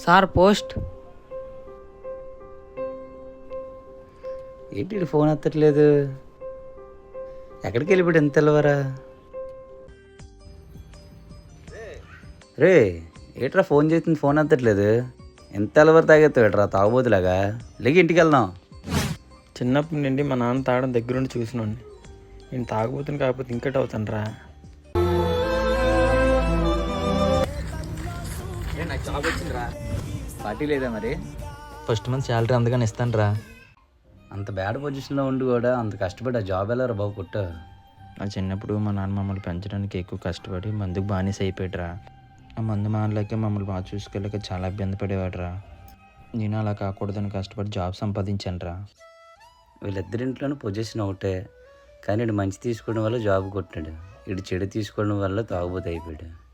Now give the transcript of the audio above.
Sir post. ఏంటి phone ఎత్తట్లేదు? ఎక్కడికి వెళ్ళిపోయాడు ఎంత తెల్లవారా? రే ఏట్రా ఫోన్ చేస్తుంది, ఫోన్ ఎత్తట్లేదు. ఎంత తెల్లవారు తాగెత్తాడురా తాగుబోతులాగా. లేక ఇంటికి వెళ్దాం. చిన్నప్పటి నుండి మా నాన్న తాగడం దగ్గరుండి చూసినండి. నేను తాగబోతుని కాకపోతే ఇంకటి అవుతాను రా. నాకు జాబ్ వచ్చిందిరా. పార్టీ లేదా మరి? ఫస్ట్ మంత్ శాలరీ అందుకని ఇస్తాను రా. అంత బ్యాడ్ పొజిషన్లో ఉండి కూడా అంత కష్టపడి ఆ జాబ్ ఎలా రా బాబు కొట్టు? నా చిన్నప్పుడు మా నాన్న మమ్మల్ని పెంచడానికి ఎక్కువ కష్టపడి మందుకు బానిస అయిపోయాడురా. ఆ మందు మానలేక మమ్మల్ని బాగా చూసుకోలేక చాలా ఇబ్బంది పడేవాడురా. నేను అలా కాకూడదని కష్టపడి జాబ్ సంపాదించాను రా. వీళ్ళిద్దరింట్లోనూ పొజిషన్ ఒకటే, కానీ ఇటు మంచి తీసుకోవడం వల్ల జాబ్ కొట్టాడు, ఇటు చెడు తీసుకోవడం వల్ల తాగుబోతు అయిపోయాడు.